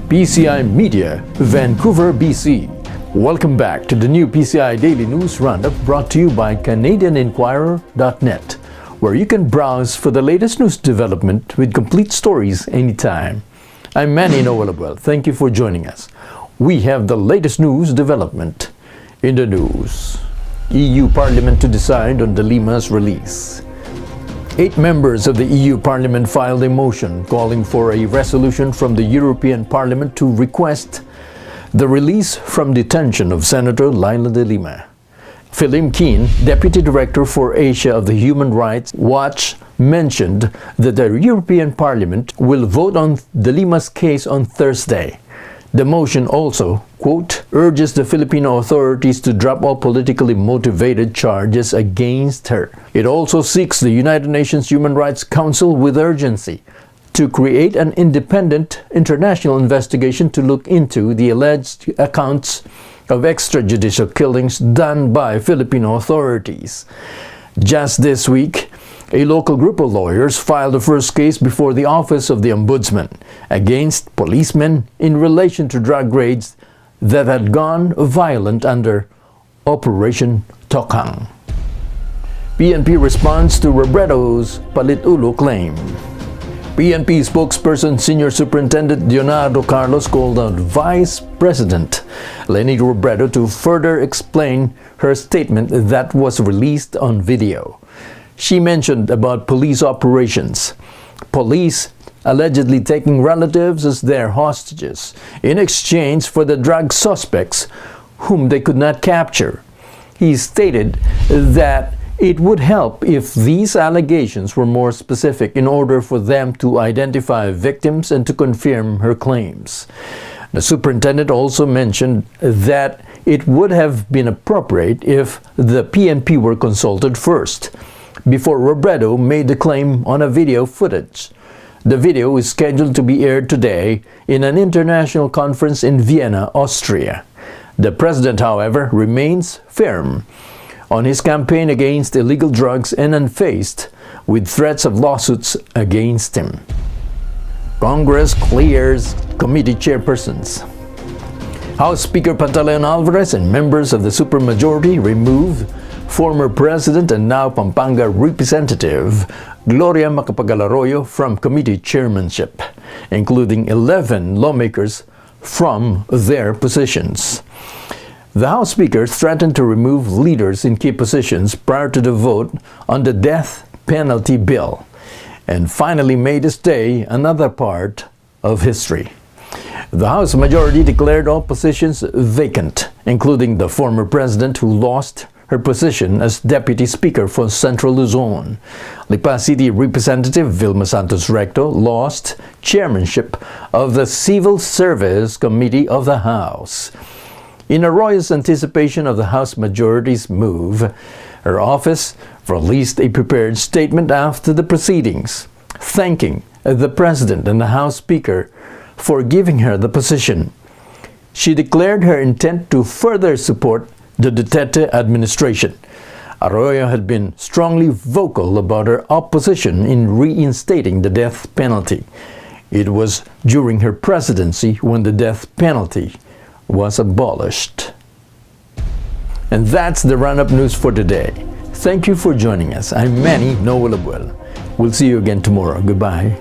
PCI Media, Vancouver, BC. Welcome back to the new PCI Daily News Roundup brought to you by CanadianInquirer.net, where you can browse for the latest news development with complete stories anytime. I'm Manny Noel. Thank you for joining us. We have the latest news development in the news. EU Parliament to decide on the Lima's release. 8 members of the EU Parliament filed a motion calling for a resolution from the European Parliament to request the release from detention of Senator Leila de Lima. Philip Keane, Deputy Director for Asia of the Human Rights Watch, mentioned that the European Parliament will vote on de Lima's case on Thursday. The motion also, quote, urges the Filipino authorities to drop all politically motivated charges against her. It also seeks the United Nations Human Rights Council with urgency to create an independent international investigation to look into the alleged accounts of extrajudicial killings done by Filipino authorities. Just this week, a local group of lawyers filed the first case before the Office of the Ombudsman against policemen in relation to drug raids that had gone violent under Operation Tokhang. PNP responds to Robredo's palit-ulo claim. PNP spokesperson Senior Superintendent Leonardo Carlos called on Vice President Leni Robredo to further explain her statement that was released on video. She mentioned about police operations. Police allegedly taking relatives as their hostages in exchange for the drug suspects whom they could not capture. He stated that it would help if these allegations were more specific in order for them to identify victims and to confirm her claims. The superintendent also mentioned that it would have been appropriate if the PNP were consulted first, before Robredo made the claim on a video footage. The video is scheduled to be aired today in an international conference in Vienna, Austria. The president, however, remains firm on his campaign against illegal drugs and unfazed with threats of lawsuits against him. Congress clears committee chairpersons. House Speaker Pantaleon Alvarez and members of the supermajority remove former President and now Pampanga Representative Gloria Macapagal-Arroyo from committee chairmanship, including 11 lawmakers from their positions. The House Speaker threatened to remove leaders in key positions prior to the vote on the death penalty bill, and finally made this day another part of history. The House majority declared all positions vacant, including the former president who lost her position as Deputy Speaker for Central Luzon. Lipa City Representative Vilma Santos Recto lost chairmanship of the Civil Service Committee of the House. In a joyous anticipation of the House majority's move, her office released a prepared statement after the proceedings, thanking the President and the House Speaker for giving her the position. She declared her intent to further support the Duterte administration. Arroyo had been strongly vocal about her opposition in reinstating the death penalty. It was during her presidency when the death penalty was abolished. And that's the roundup news for today. Thank you for joining us. I'm Manny Noel. We'll see you again tomorrow. Goodbye.